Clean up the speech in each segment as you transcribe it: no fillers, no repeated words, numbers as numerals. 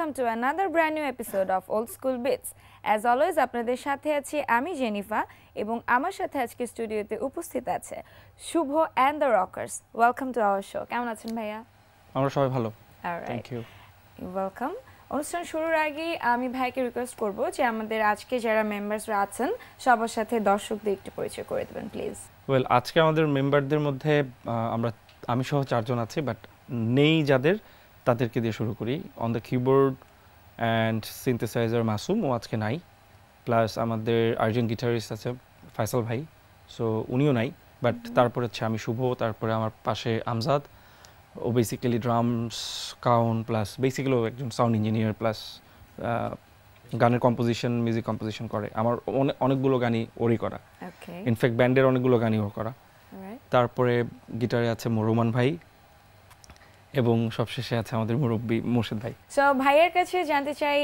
welcome to another brand new episode of Old School Bits. As always, আপনাদের সাথে আছি আমি জেনিফা এবং আমার সাথে আজকে স্টুডিওতে উপস্থিত আছে শুভ and the Rockers. Welcome to our show. কেমন আছেন ভাইয়া? আমরা সবাই ভালো। Alright. Thank you. You're welcome. অনুষ্ঠান শুরুর আগে আমি ভাইকে রিকোয়েস্ট করব যে আমাদের আজকে যারা মেম্বারসরা আছেন সবার সাথে দর্শকদের একটু পরিচয় করে দিবেন প্লিজ। ওয়েল আজকে আমাদের মেম্বারদের মধ্যে আমি সহ চারজন আছি বাট নেই যাদের তাদেরকে দিয়ে শুরু করি। On the keyboard and synthesizer Masum ও আজকে নাই, প্লাস আমাদের আর্জেন্ট গিটারিস্ট আছে ফয়সাল ভাই, সো উনিও নাই, বাট তারপরে হচ্ছে আমি শুভ, তারপরে আমার পাশে আমজাদ, ও basically drums count plus basically একজন সাউন্ড ইঞ্জিনিয়ার প্লাস গানের কম্পোজিশন মিউজিক কম্পোজিশন করে। আমার অনেকগুলো গানই ওরই করা, ইনফ্যাক্ট ব্যান্ডের অনেকগুলো গানই ওর করা। তারপরে গিটারে আছে রোমান ভাই এবং সবশেষে আছে আমাদের মুরব্বী মোর্শেদ ভাই। সো ভাইয়ের কাছে জানতে চাই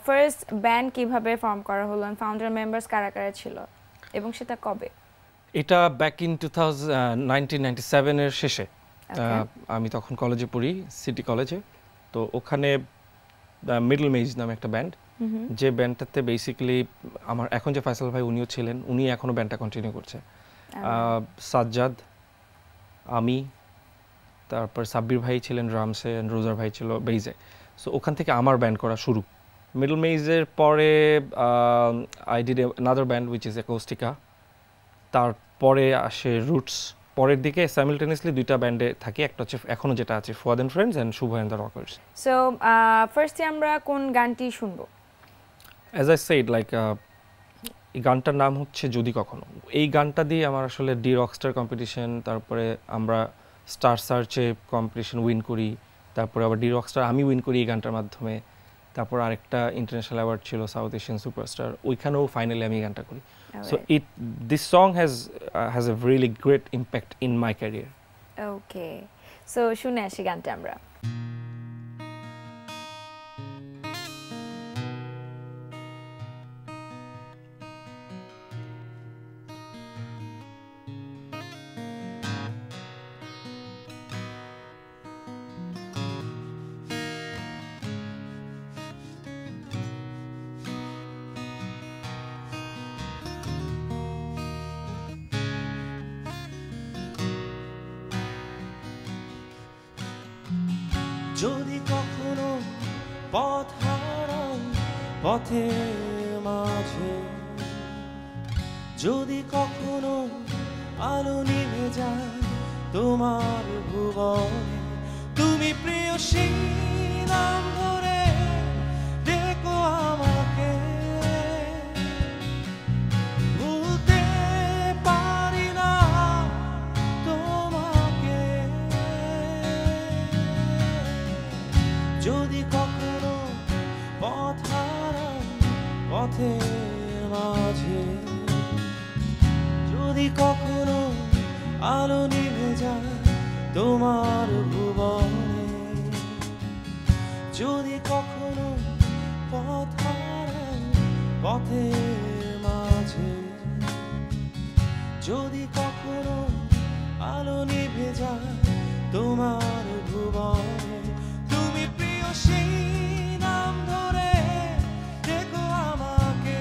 ফার্স্ট ব্যান্ড কিভাবে ফর্ম করা হলো, ফাউন্ডার মেম্বারস কারা কারা ছিল এবং সেটা কবে? এটা ব্যাক ইন 1997 এর শেষে। আমি তখন কলেজে পড়ি, সিটি কলেজে। তো ওখানে মিডল মেজ নামে একটা ব্যান্ড, যে ব্যান্ডটাতে বেসিক্যালি আমার এখন যে ফয়সাল ভাই উনিও ছিলেন, উনি এখনও ব্যান্ডটা কন্টিনিউ করছে। সাজ্জাদ, আমি, তারপর সাব্বির ভাই ছিলেন ড্রামসে, রোজার ভাই ছিল বেইজে। সো ওখান থেকে আমার ব্যান্ড করা শুরু। মিডল মেজের পরে I did another band which is Acoustica. তারপরে আসে রুটস। পরের দিকে সাইমালটেনিয়াসলি দুইটা ব্যান্ডে থাকি, একটা হচ্ছে এখনো যেটা আছে Fuad and friends and Shuvo and the rockers. So ফার্স্টে আমরা কোন গানটি শুনবো? অ্যাজ আই সেড লাইক এই গানটার নাম হচ্ছে যদি কখনো। এই গানটা দিয়ে আমার আসলে ডি রকস্টার কম্পিটিশন, তারপরে আমরা স্টার সার্চে কম্পিটিশন উইন করি, তারপরে আবার ডি রকস্টার আমি উইন করি এই গানটার মাধ্যমে। তারপর আরেকটা ইন্টারন্যাশনাল অ্যাওয়ার্ড ছিল সাউথ এশিয়ান সুপারস্টার, ওইখানেও ফাইনালি আমি এই গানটা করি। So this song has a really great impact in my career. Okay, so শুনে আসি গানটা আমরা। যদি কখনো পথ হারাই পথের মাঝে, যদি কখনো আলো নিভে যায় তোমার ভুবনে, তুমি প্রিয়সী নাম ধরে ডেকো আমাকে, ভুলতে পারি না তোমাকে। যদি কখনো পথ হারাই পথের মাঝে, যদি কখনো আলো নিভে যায় তোমার ভুবনে, যদি কখনো পথ হারাই পথের মাঝে, যদি কখনো আলো নিভে যায় তোমার ভুবনে, তুমি প্রিয়সী নাম ধরে দেখো আমাকে,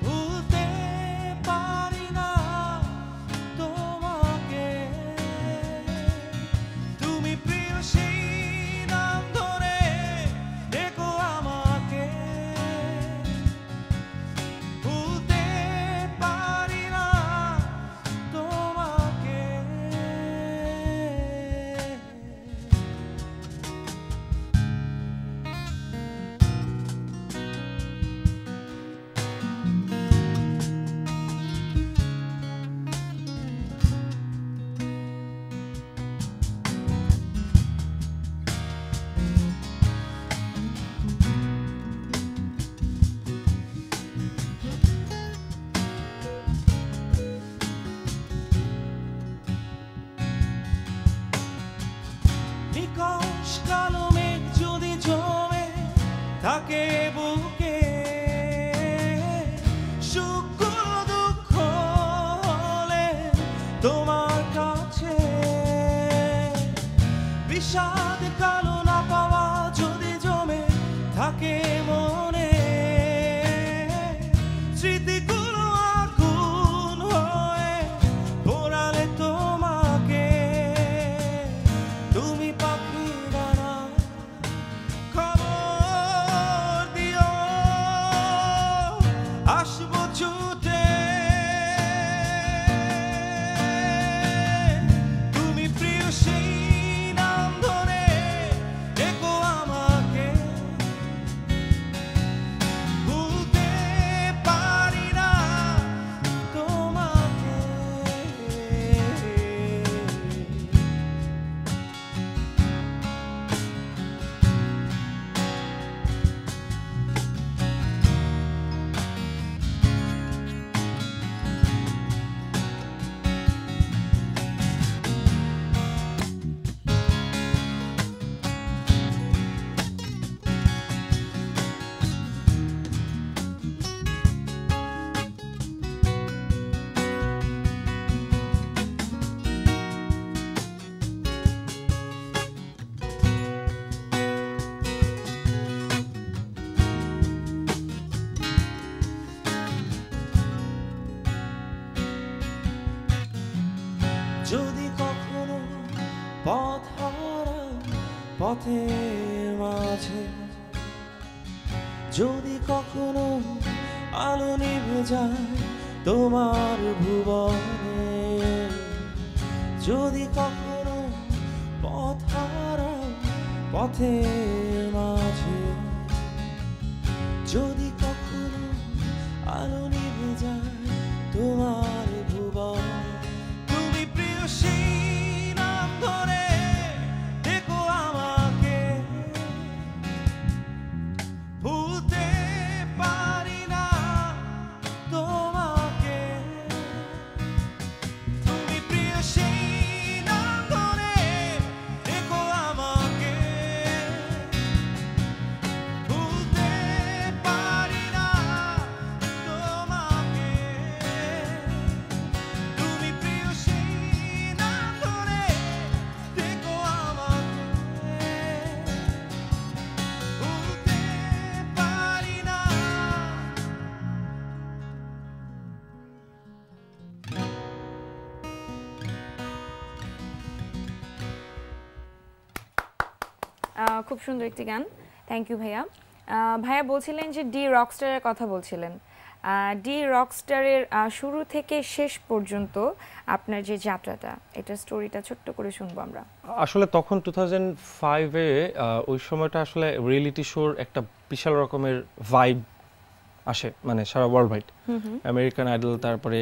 ভুলতে পারি না তোমাকে, তুমি প্রিয়সী নাম ধরে দেখো আমাকে, ভুলতে পারি না তোমাকে। নিকষ কালো মেঘ যদি জমে থাকে বুকে, সুখ দুঃখ হলে তোমার কাছে, বিষাদ কালো না পাওয়া যদি কখনো পথ হারাও পথের মাঝে, যদি কখনো আলো নিভে যায় তোমার ভুবনে, যদি কখনো পথ হারাও পথের মাঝে, যদি কখনো আলো নিভে যায় তোমার ভুবনে, তুমি প্রিয় সেই নাম ধরে দেখো আমাকে, ভুলতে পারি না তোমাকে, তুমি প্রিয় সেই নাম ধরে দেখো আমাকে, ভুলতে পারি না তোমাকে, তুমি প্রিয় সেই নাম ধরে দেখো আমাকে, ভুলতে পারি না। খুব সুন্দর একটি গান, থ্যাংক ইউ ভাইয়া। ভাইয়া বলছিলেন যে ডি রকস্টারের কথা বলছিলেন। ডি রকস্টারের শুরু থেকে শেষ পর্যন্ত আপনার যে যাত্রাটা, এটা স্টোরিটা ছোট্ট করে শুনবো আমরা। আসলে তখন 2005-এ ওই সময়টা আসলে রিয়েলিটি শোর একটা বিশাল রকমের ভাইব আসে, মানে সারা ওয়ার্ল্ড ওয়াইড। আমেরিকান আইডল, তারপরে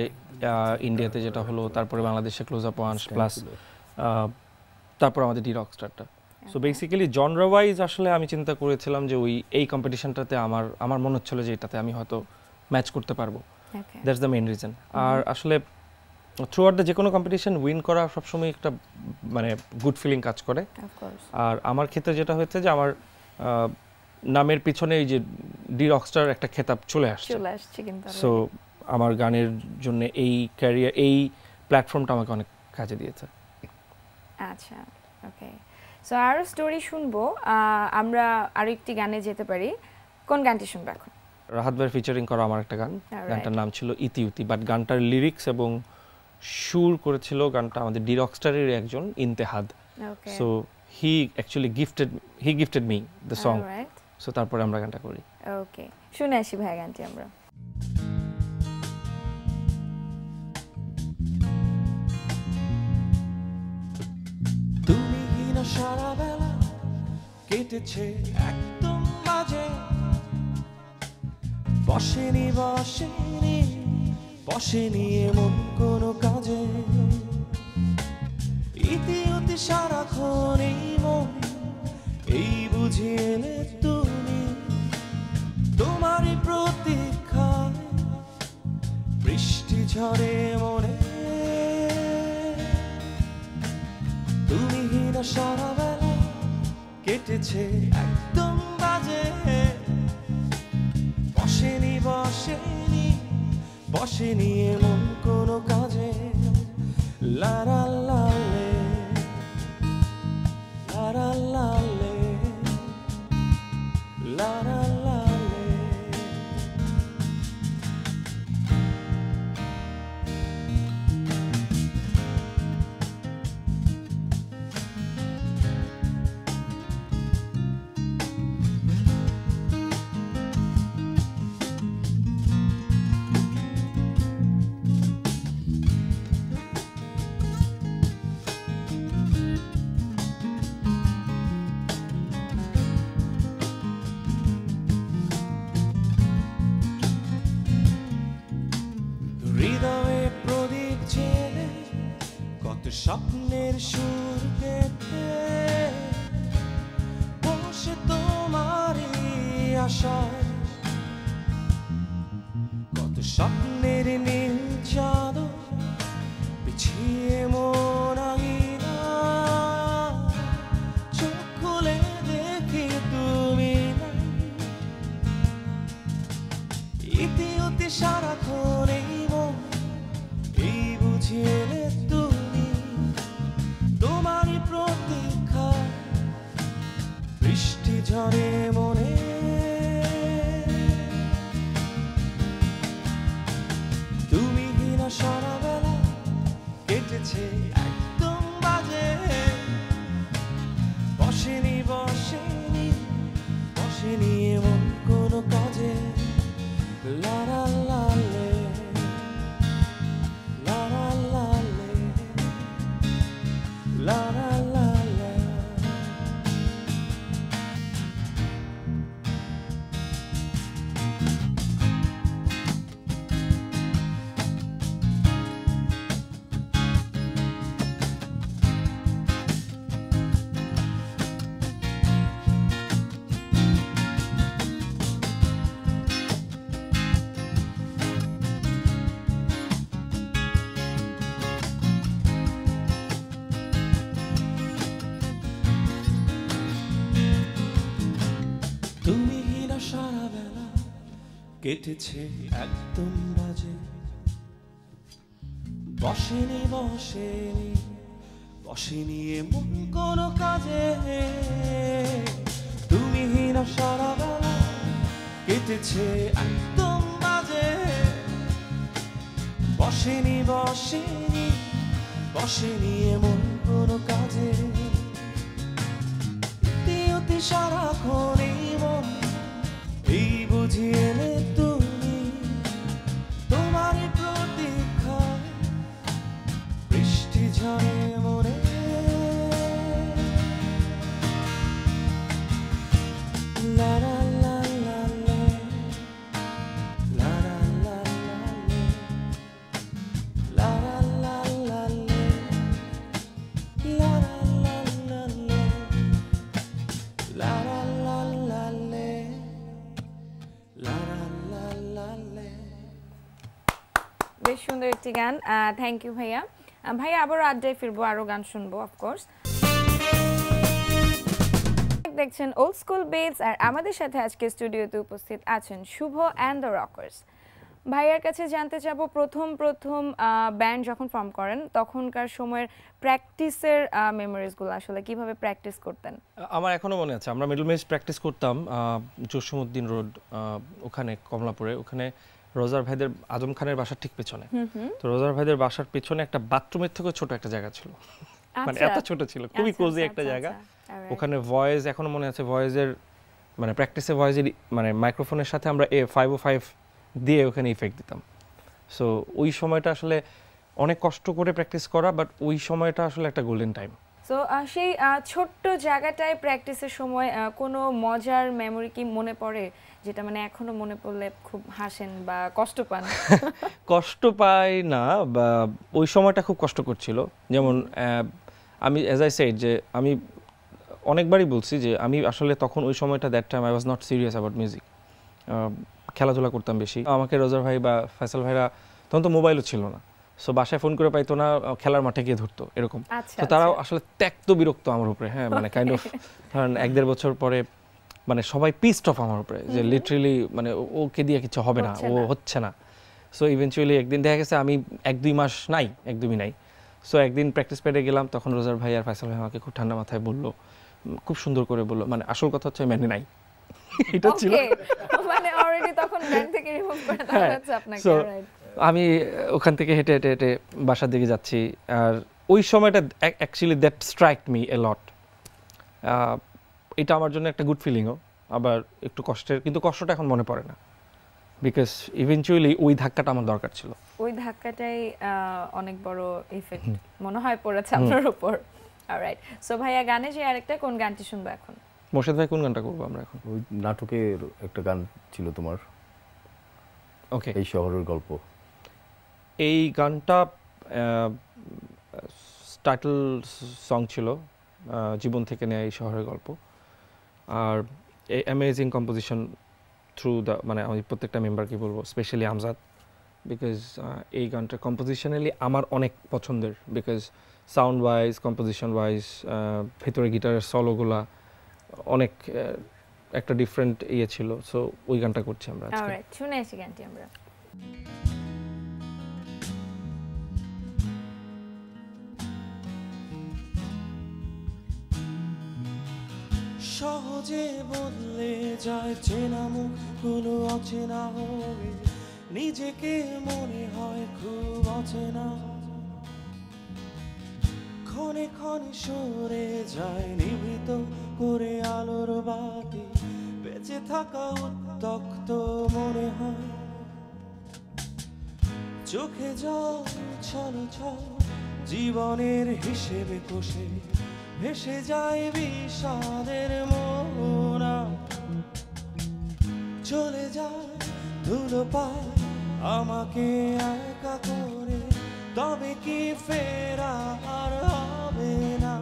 ইন্ডিয়াতে যেটা হলো, তারপরে বাংলাদেশে ক্লোজ আপ ওয়ান প্লাস, তারপর আমাদের ডি রকস্টারটা। সো বেসিক্যালি জনরা ওয়াইজ আসলে আমি চিন্তা করেছিলাম যে এই কম্পিটিশনটাতে আমার মনে হচ্ছিল যে এটাতে আমি হয়তো ম্যাচ করতে পারবো। That's the main reason. আর আসলে থ্রু আউট দ্য যে কোনো কম্পিটিশন উইন করা সবসময় একটা মানে গুড ফিলিং কাজ করে। আর আমার ক্ষেত্রে যেটা হয়েছে যে আমার নামের পিছনে এই যে ডি রকস্টার একটা খেতাব চলে আসছে কিন্তু। সো আমার গানের জন্য এই ক্যারিয়ার, এই প্ল্যাটফর্মটা আমাকে অনেক কাজে দিয়েছে। আচ্ছা, ওকে। সো আরও স্টোরি শুনবো, আমরা আরও একটি গানে যেতে পারি। কোন গানটি শুনবো এখন? রাহাত ভাইয়ের ফিচারিং করা আমার একটা গান, গানটার নাম ছিল ইতিউতি, বাট গানটার লিরিক্স এবং সুর করেছিল গানটা আমাদের ডি রকস্টারের একজন Intehad. So he actually gifted me the song. So তারপরে আমরা গানটা করি। ওকে, শুনে আসি ভাই গানটি আমরা। তুমি কিনা সারা বেলা কেটেছে একদম বাজে, বসেনি বসেনি বসেনি এমন কোনো কাজে, ইতিউতি সারাক্ষণ এই মন, এই বুঝি এলে তুমি, তোমারই প্রতীক্ষায় বৃষ্টি ঝরে মনে, তুমি হীনা সারা বেলা কেটেছে একদম বাজে, বসেনি বসেনি বসেনি এমন কোনো কাজে, লারা লালে লারা লালে লারা লালে। হৃদয়ে প্রদীপ জেলে কত স্বপ্নের সুর কেটে, বসে তোমারই আশায় কত স্বপ্নের নীল চাদর বিছিয়ে মন আঙিনা, চোখ খুলে দেখি তুমি নাই, ইতিউতি সারাক্ষণ এই মন, এই বুঝিয়ে তুমি, তোমারই প্রতীক্ষা বৃষ্টি ঝরে মনে, কেটেছে একদম বাজে বসেনি বসেনি বসেনি এমন কোনো কাজে লা লা লা লে লা লা লা লে লা লা লা লা তুমি হীরা সারা বেলা কেটেছে একদম বাজে বসেনি বসেনি বসেনি এমন কোনো কাজে তুমি হীরা সারা বেলা কেটেছে একদম বাজে বসেনি বসেনি বসেনি এমন কোনো কাজে অতি সারাক্ষণ এই মন এই বুঝিয়ে এলে তুমি তোমার প্রতীক্ষায় বৃষ্টি ঝরে মনে লা লা লা লা লে, লা লা লা লা লে, লা লা লা লা লে, লা লা লা লা লে, লা লা লা লা লে, লা লা লা লা লে। বেশ সুন্দর একটি গান, থ্যাংক ইউ ভাইয়া। ভাইয়া আবার আড্ডায় ফিরবো, আরো গান শুনবো অফকোর্স। দেখছেন ওল্ড স্কুল বেটস, আর আমাদের সাথে আজকে স্টুডিওতে উপস্থিত আছেন শুভ অ্যান্ড দ্য রকার্স। ভাইয়ার কাছে জানতে চাবো, প্রথম ব্যান্ড যখন ফর্ম করেন তখনকার সময়ের প্র্যাকটিসের মেমোরিজগুলো, আসলে কিভাবে প্র্যাকটিস করতেন? আমার এখনো মনে আছে, আমরা মিডল মেজ প্র্যাকটিস করতাম জসীমউদ্দিন রোড, ওখানে কমলাপুরে। ওখানে রোজার ভাইদের, আজম খানের বাসার ঠিক পেছনে। তো রোজার ভাইদের বাসার পেছনে একটা বাথরুমের থেকে ছোট একটা জায়গা ছিল, মানে এত ছোট ছিল, খুবই কোজি একটা জায়গা। ওখানে ভয়েস এখনো মনে আছে, ভয়েসের মানে প্র্যাকটিসে ভয়েসের মানে মাইক্রোফোনের সাথে আমরা A505 দিয়ে ওখানে ইফেক্ট দিতাম। সো ওই সময়টা আসলে অনেক কষ্ট করে প্র্যাকটিস করা, বাট ওই সময়টা আসলে একটা গোল্ডেন টাইম। সো সেই ছোট্ট জায়গাটায় প্র্যাকটিসের সময় কোনো মজার মেমোরি কি মনে পড়ে, যেটা মানে এখনো মনে পড়লে খুব হাসেন বা কষ্ট পান? কষ্ট পাই না, বা ওই সময়টা খুব কষ্ট করছিল। যেমন আমি অ্যাজ আই সেড, যে আমি অনেকবারই বলছি যে আমি আসলে তখন ওই সময়টা that time I was not serious about music. খেলাধুলা করতাম বেশি। আমাকে রোজার ভাই বা ফয়সাল ভাইরা তখন তো মোবাইলও ছিল না, সো বাসায় ফোন করে পাইতো না, খেলার মাঠে গিয়ে ধরতো এরকম। তো তারাও আসলে ত্যক্ত বিরক্ত আমার উপরে, হ্যাঁ, মানে কাইন্ড অফ ধরেন 1-1.5 বছর পরে মানে সবাই পিসড অফ আমার উপরে, যে লিটারেলি মানে ওকে দিয়ে কিছু হবে না, ও হচ্ছে না। সো ইভেনচুয়ালি একদিন দেখা গেছে আমি 1-2 মাস নাই, একদমই নাই। সো একদিন প্র্যাকটিস প্যাডে গেলাম, তখন রোজার ভাই আর ফয়সাল ভাই আমাকে খুব ঠান্ডা মাথায় বললো, খুব সুন্দর করে বললো, মানে আসল কথা হচ্ছে মানে নাই, এটা ছিল মানে অলরেডি তখন ব্যান্ড থেকে রিমুভ করে দেওয়া হচ্ছে আপনাকে, রাইট? আমি ওখান থেকে হেঁটে হেঁটে হেঁটে বাসার দিকে যাচ্ছি, আর ওই সময়টা actually that strike me a lot. এটা আমার জন্য একটা গুড ফিলিংও, আবার একটু কষ্টের, কিন্তু কষ্টটা এখন মনে পড়ে না, বিকজ ইভেনচুয়ালি ওই ধাক্কাটা আমার দরকার ছিল। ওই ধাক্কাটাই অনেক বড় ইফেক্ট মনে হয় পড়েছে আপনার উপর। অলরাইট, সো ভাইয়া গানে যে আরেকটা কোন গানটি শুনবো এখন? মোর্শেদ ভাই, কোন গানটা করবো আমরা এখন? ওই নাটকের একটা গান ছিল তোমার, ওকে, এই শহরের গল্প। এই গানটা টাইটেল সং ছিল, জীবন থেকে নেয়া এই শহরের গল্প। আর এই অ্যামেজিং কম্পোজিশন থ্রু দ্য, মানে আমি প্রত্যেকটা মেম্বারকে বলবো, স্পেশালি আমজাদ, বিকজ এই গানটা কম্পোজিশনালি আমার অনেক পছন্দের, because sound wise, composition wise, ভেতরে গিটারের সলোগুলা অনেক একটা ডিফারেন্ট ইয়ে ছিল। সো ওই গানটা করছি আমরা আজকে। অলরাইট, শুনে আসি গানটি আমরা। সহজে বদলে যায় চেনা মুখগুলো অচেনা হয়ে, নিজেকে মনে হয় খুব অচেনা। ক্ষণে ক্ষণে সরে যায় নিভৃত করে আলোর বাতি, বেঁচে থাকা উত্তক্ত মনে হয়, চোখে জল ছল ছল জীবনের হিসেবে কষে ভেসে যায় বিষাদের মোহনা, চলে যায় ধুলো পায় আমাকে একা করে, তবে কি ফেরা আর হবে না?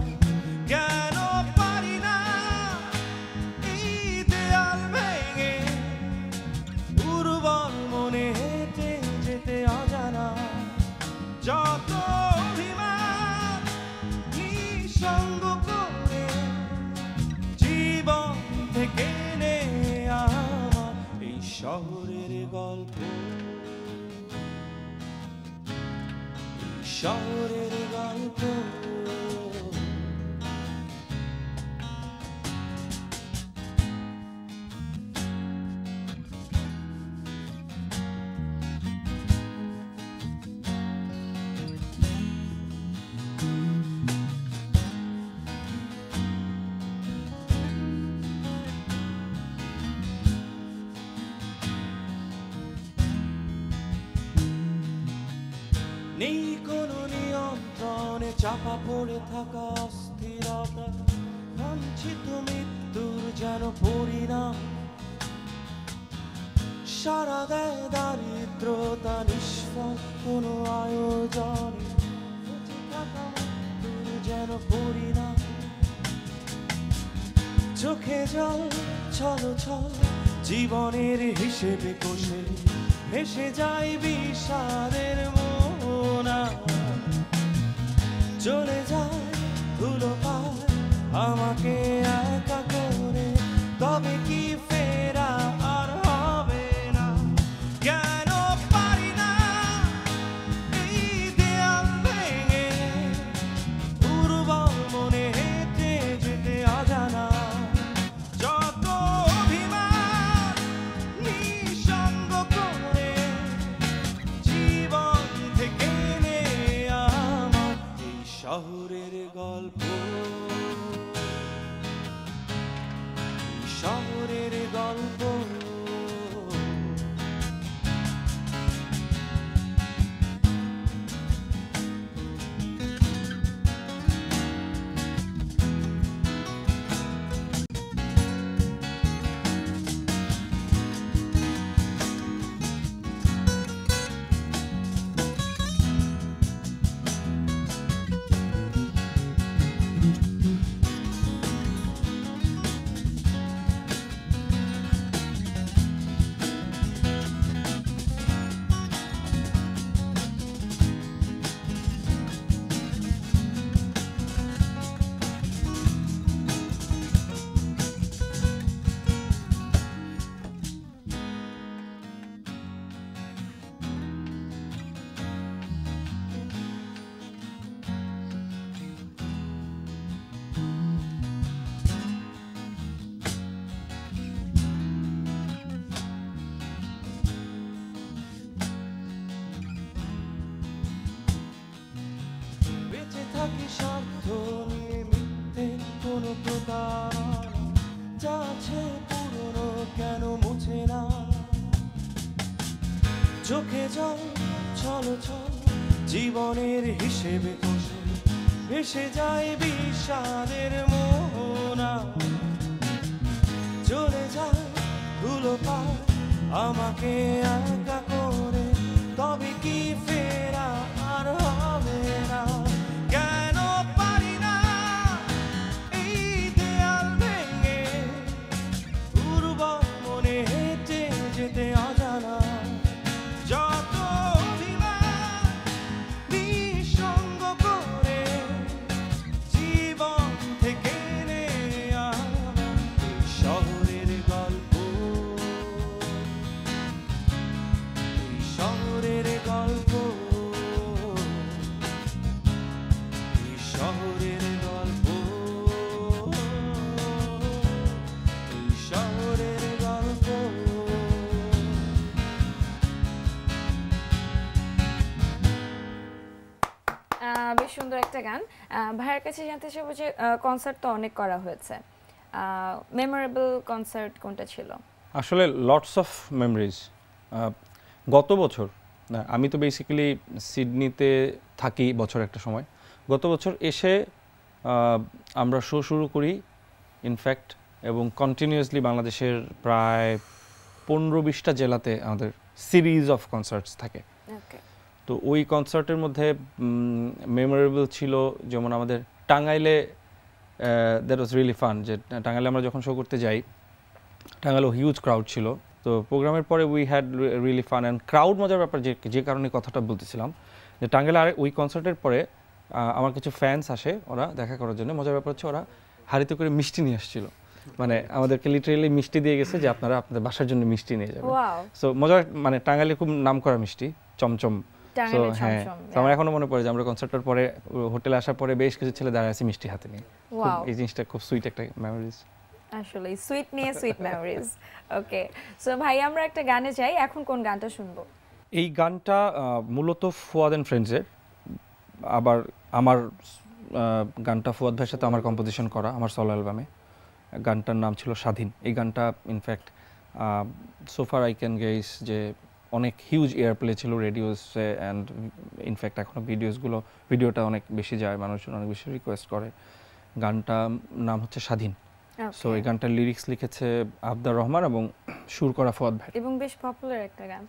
কেন পারি না এই দেয়াল ভেঙে দুর্বল মনে হেঁটে যেতে অজানা, যত অভিমান নিঃসঙ্গ করে জীবন থেকে নে আমার এই শহরের গল্প, শহরের গল্প। নেই কোনো নিয়ন্ত্রণে চাপা পড়ে থাকা অস্থিরতা, বঞ্চিত মৃত্যুর যেন পরিণাম, সারা দেয় দারিদ্রতা নিষ্ফল কোনো আয়োজনে, বেঁচে থাকা মৃত্যুর যেন পরিণাম, চোখে জল ছল ছল জীবনের হিসেবে কষে ভেসে যায় বিষাদের মোহনা, চলে যায় ধুলো পায় আমাকে একা করে, তবে কি ফেরা আর হবে না? কেন পারি না এই দেয়াল ভেঙে দুর্বল মনে হেঁটে যেতে অজানা, যত অভিমান নিঃসঙ্গ করে জীবন থেকে নে আমার এই শহরের গল্প, শহরের গল্প। বেঁচে থাকি স্বার্থ নিয়ে মিথ্যে কোনো প্রতারণা, যা আছে পুরনো কেন মুছে না, চোখে জল ছল ছল জীবনের হিসেবে কষে ভেসে যায় বিষাদের মোহনা, চলে যায় ধুলো পায় আমাকে একা করে, তবে কি ফেরা আর হবে না? কেন পারি না এই দেয়াল ভেঙে দুর্বল মনে হেঁটে যেতে অজানা, যত অভিমান নিঃসঙ্গ করে জীবন থেকে নে আমার এই শহরের গল্প, এই শহরের গল্প, এই শহরের গল্প, এই শহরের গল্প। বেশ সুন্দর একটা গান। ভাইয়ের কাছে জানতে চাইবো যে কনসার্ট তো অনেক করা হয়েছে, মেমোরেবল কনসার্ট কোনটা ছিল? আসলে লটস অফ মেমোরিজ। গত বছর আমি তো বেসিক্যালি সিডনিতে থাকি বছর একটা সময়। গত বছর এসে আমরা শো শুরু করি ইনফ্যাক্ট, এবং কন্টিনিউয়াসলি বাংলাদেশের প্রায় 15-20টা জেলাতে আমাদের সিরিজ অফ কনসার্টস থাকে। তো ওই কনসার্টের মধ্যে মেমোরেবল ছিল যেমন আমাদের টাঙ্গাইলে, দ্যাট ওয়াজ রিয়েলি ফান। যে টাঙ্গাইলে আমরা যখন শো করতে যাই, টাঙ্গাইলেও হিউজ ক্রাউড ছিল। তো প্রোগ্রামের পরে we had really fun and crowd মজার ব্যাপার, যে কারণে কথাটা বলতেছিলাম যে টাঙ্গাইলে আর ওই কনসার্টের পরে আমার কিছু ফ্যান্স আসে, ওরা দেখা করার জন্য। মজার ব্যাপার হচ্ছে ওরা হাড়িতে করে মিষ্টি নিয়ে আসছিল, মানে আমাদেরকে লিটারেলি মিষ্টি দিয়ে গেছে যে আপনারা আপনাদের বাসার জন্য মিষ্টি নিয়ে যাবেন। সো মজার, মানে টাঙ্গাইলে খুব নাম করা মিষ্টি চমচম। তো হ্যাঁ, তো আমার এখনো মনে পড়ে যে আমরা কনসার্টের পরে হোটেলে আসার পরে বেশ কিছু ছেলে দাঁড়ায় আছে মিষ্টি হাতে নিয়ে। এই জিনিসটা খুব সুইট একটা মেমোরিজ। আসলে সুইট নিয়ে সুইট মেমোরিজ। ওকে, সো ভাই আমরা একটা গানে যাই, এখন কোন গানটা শুনবো? এই গানটা মূলত ফুয়াদ অ্যান্ড ফ্রেন্ডসের, আবার আমার গানটা ফুয়াদ ভাইয়ের সাথে আমার কম্পোজিশন করা আমার সলো অ্যালবামে। গানটার নাম ছিল স্বাধীন। এই গানটা ইনফ্যাক্ট সোফার আই ক্যান গেস যে অনেক হিউজ এয়ার প্লে ছিল রেডিওসে, অ্যান্ড ইনফ্যাক্ট এখনও ভিডিওটা অনেক বেশি যায়, মানুষজন অনেক বেশি রিকোয়েস্ট করে। গানটার নাম হচ্ছে স্বাধীন। সো এই গানটার লিরিক্স লিখেছে আবদার রহমান এবং সুর করা ফুয়াদ ভাই, এবং বেশ পপুলার একটা গান।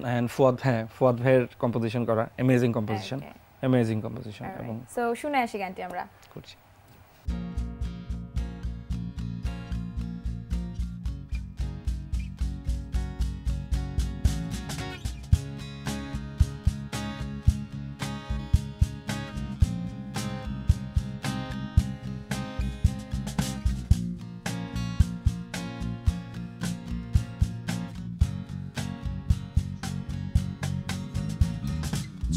অ্যান্ড ফুয়াদ ভাইয়ের কম্পোজিশন করা, অ্যামেজিং কম্পোজিশন এবং সো শুনে আসি গানটি আমরা করছি।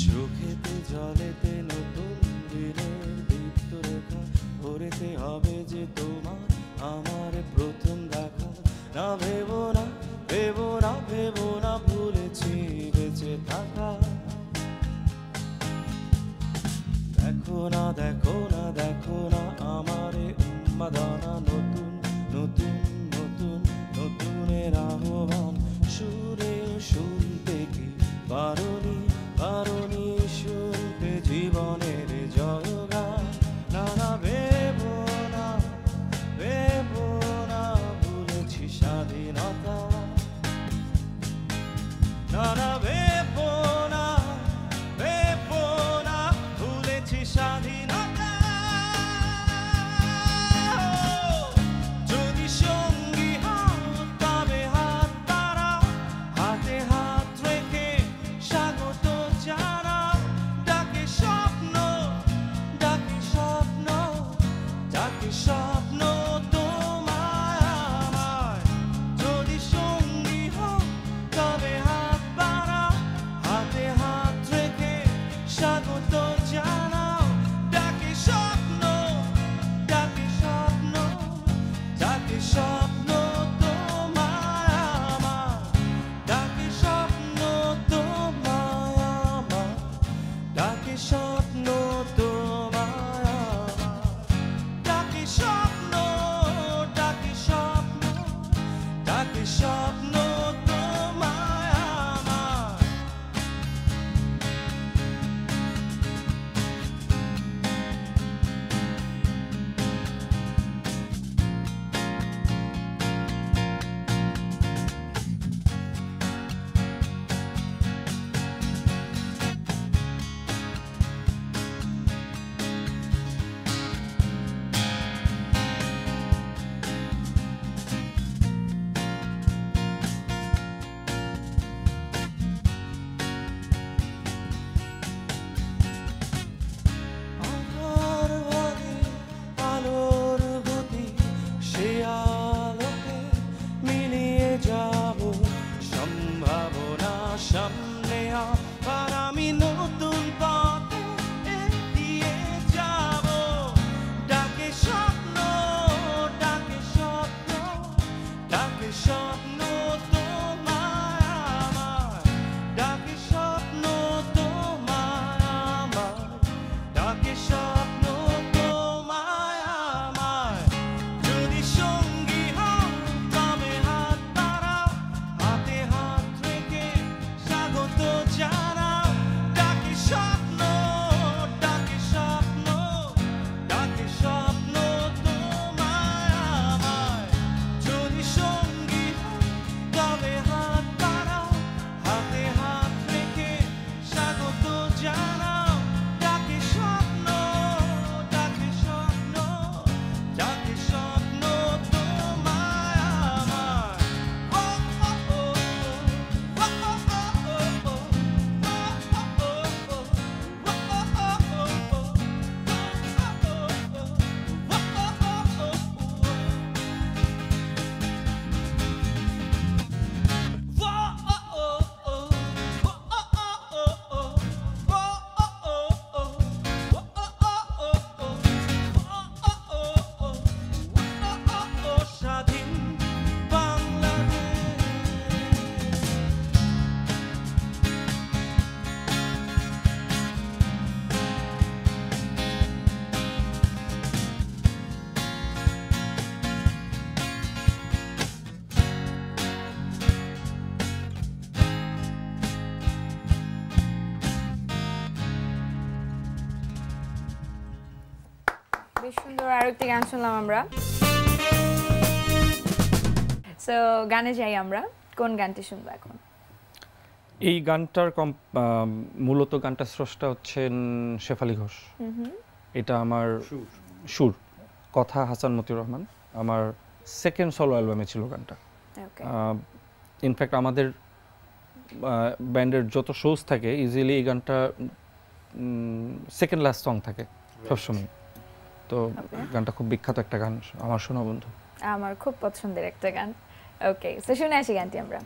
চোখেতে জলেতে নতুন দিনের দীপ্ত রেখা ভরেতে হবে যে তোমার আমার প্রথম দেখা। না ভেবো না ভেবো না ভেবো না ভুলেছি বেঁচে থাকা। দেখো না দেখো না দেখো না আমারে উন্মাদনা, নতুন নতুন নতুন নতুনের আহ্বান। সুরে শুনতে কি পারোনি পারোনি শুনতে জীবনের জয়গান। না না ভেবো না ভুলেছি স্বাধীনতা। না না ভেবো না ভুলেছি স্বাধীনতা। যদি সঙ্গী হাত পাবে হাত তারা, হাতে হাত রেখে স্বাগত জানা। ডাকে স্বপ্ন বেশ সুন্দর আরেকটি গান শুনলাম আমরা। সো গানে যাই আমরা, কোন গানটি শুনবো এখন? এই গানটার মূলত গানটা স্রষ্টা হচ্ছেন শেফালি ঘোষ। এটা আমার সুর, কথা হাসান মতিউর রহমান। আমার সেকেন্ড সোলো অ্যালবামে ছিল গানটা। ইনফ্যাক্ট আমাদের ব্যান্ডের যত শোজ থাকে ইজিলি এই গানটা সেকেন্ড লাস্ট সং থাকে সবসময়। তো গানটা খুব বিখ্যাত একটা গান, আমার শোনা বন্ধু। আমার খুব পছন্দের একটা গান। ওকে, সো শুনে আসি গানটি আমরা।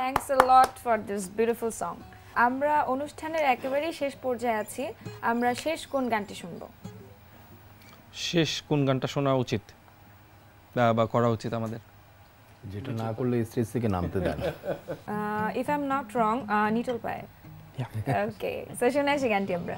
Thanks a lot for this beautiful song. আমরা অনুষ্ঠানের একেবারেই শেষ পর্যায়ে আছি। আমরা শেষ কোন গানটি শুনব? শেষ কোন গানটা শোনা উচিত বা করা উচিত আমাদের? যেটা না করলে স্টেজ থেকে নামতে দেন। If I'm not wrong, নিটোল পায়। Okay, so শুনে আসি গানটি আমরা।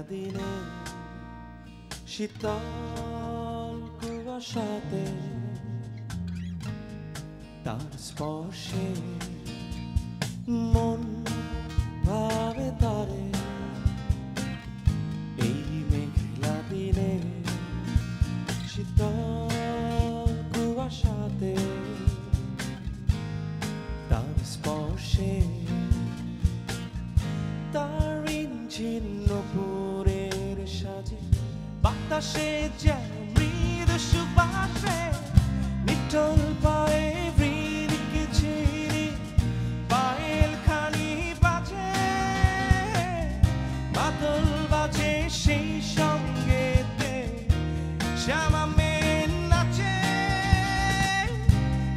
দিনে শীতল কুয়াশাতে তার স্পর্শে মন ভাবে তারে এই মেঘলা দিনে শীতল কুয়াশাতে তার স্পর্শে তার ছিন্ন পুরের সাজে বাতাসে যেন মৃদু সুবাসে নিটল পায়ে বৃন্দিকে ছিঁড়ি পায়েল খানি বাজে বাদল বাজে সেই সঙ্গেতে শ্যামা মেঘ নাচে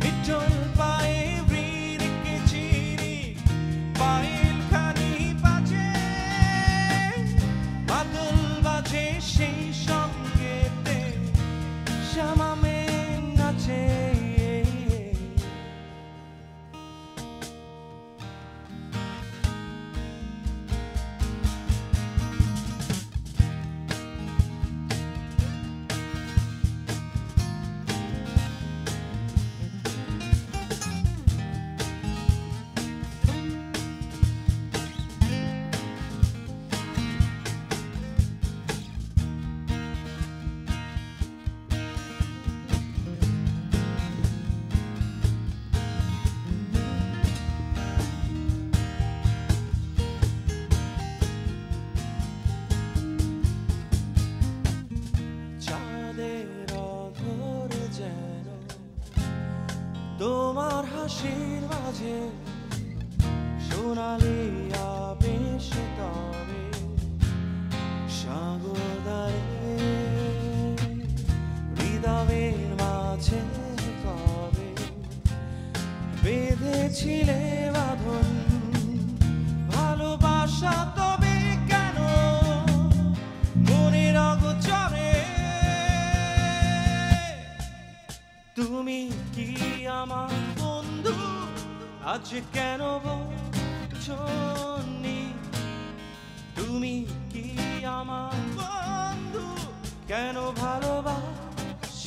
নিটল পায়ে বৃন্দিকে ছিঁড়ি পায়েল খানি বাজে বাদল বাজে সেই সঙ্গেতে শ্যামা মেঘ নাচে চাঁদের অধরে যেন তোমার হাসির মাঝে সোনালি আবেশ তবে সাগরদারে হৃদয়ের মাঝে কবে বেঁধেছিলে বাঁধন ভালোবাসা তবে কেন মনের অগোচরে তুমি কি আমার বন্ধু আজ কেন বলছনি তুমি কি আমার বন্ধু কেন ভালোবাসনি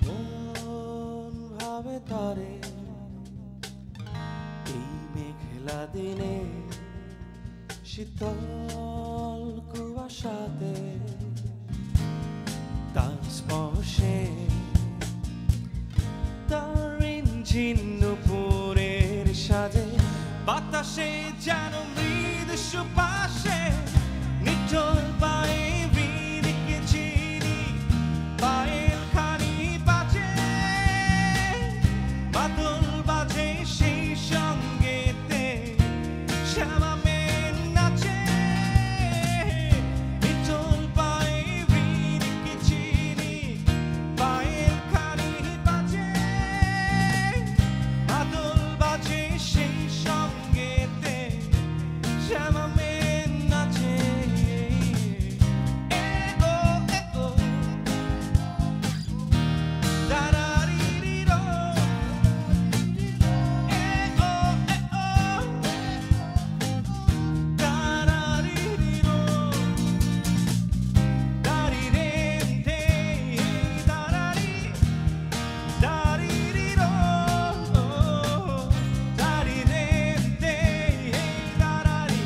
মন ভাবে তারে এই মেঘলা দিনে শীতল কুয়াশাতে তার স্পর্শে তার ছিন্ন পুরের সাজে বাতাসে যেন মৃদু সুবাসে নিটল পায়ে বৃন্দিকে ছিঁড়ি পায়েল খানি বাজে বাদল বাজে সেই সঙ্গেতে শ্যামা মেঘ নাচে নিটল পায়ে বৃন্দিকে ছিঁড়ি পায়েল খানি বাজে বাদল বাজে সেই সঙ্গেতে শ্যামা মেঘ নাচে দারারিরিরো দারারিরিরো দারিরেন্তে দারারি দারিরিরো দারিরেন্তে দারারি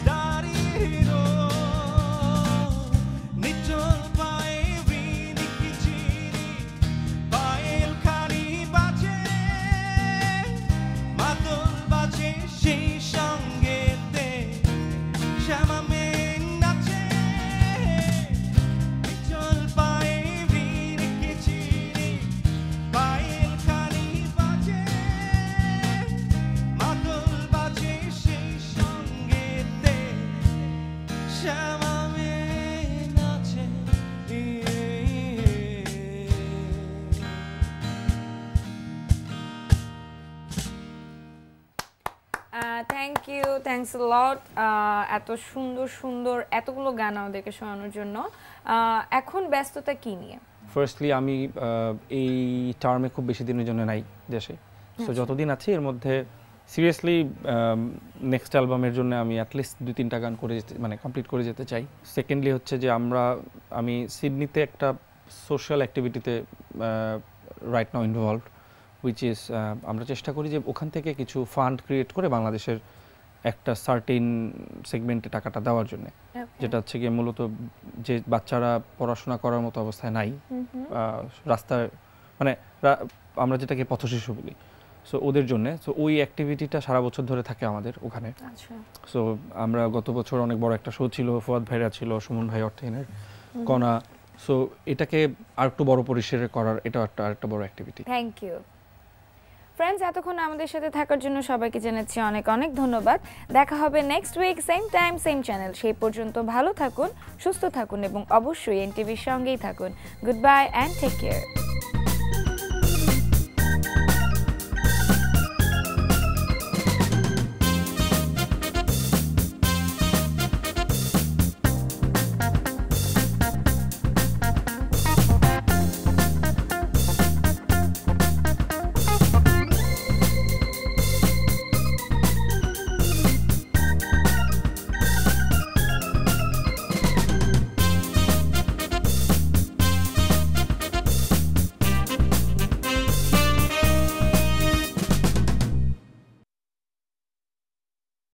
দারিরিরো নিটল পায়ে বৃন্দিকে ছিঁড়ি পায়েল খানি বাজে বাদল বাজে সেই সঙ্গেতে শ্যামা মেঘ নাচে নিটল পায়ে বৃন্দিকে ছিঁড়ি পায়েল খানি বাজে বাদল বাজে সেই সঙ্গেতে শ্যামা মেঘ নাচে থ্যাংক ইউ, থ্যাংকস আ লট এত সুন্দর সুন্দর এতগুলো গান আমাদেরকে শোনানোর জন্য। এখন ব্যস্ততা কি নিয়ে? ফার্স্টলি আমি এই টার্মে খুব বেশি দিনের জন্য নাই দেশে, তো যতদিন আছি এর মধ্যে সিরিয়াসলি নেক্সট অ্যালবামের জন্য আমি অ্যাটলিস্ট 2-3টা গান করে মানে কমপ্লিট করে যেতে চাই। সেকেন্ডলি হচ্ছে যে আমি সিডনিতে একটা সোশ্যাল অ্যাক্টিভিটিতে right now involved, which is আমরা চেষ্টা করি যে ওখান থেকে কিছু ফান্ড ক্রিয়েট করে বাংলাদেশের একটা সার্টেন সেগমেন্টে টাকাটা দেওয়ার জন্য, যেটা হচ্ছে গিয়ে মূলত যে বাচ্চারা পড়াশোনা করার মতো অবস্থায় নাই, রাস্তায় মানে আমরা যেটাকে পথশিশু বলি, সো ওদের জন্য। সো ওই অ্যাক্টিভিটিটা সারা বছর ধরে থাকে আমাদের ওখানে। সো আমরা গত বছর অনেক বড় একটা শো ছিল, ফুয়াদ ভাইরা ছিল, সুমন ভাই অর্থহীনের কণা। সো এটাকে আর একটু বড় পরিসরে করার এটা আরেকটা বড় অ্যাক্টিভিটি। থ্যাংক ইউ ফ্রেন্ডস, এতক্ষণ আমাদের সাথে থাকার জন্য সবাইকে জানাচ্ছি অনেক অনেক ধন্যবাদ। দেখা হবে next week same time same channel. সেই পর্যন্ত ভালো থাকুন, সুস্থ থাকুন এবং অবশ্যই এনটিভির সঙ্গেই থাকুন। Good bye and take care.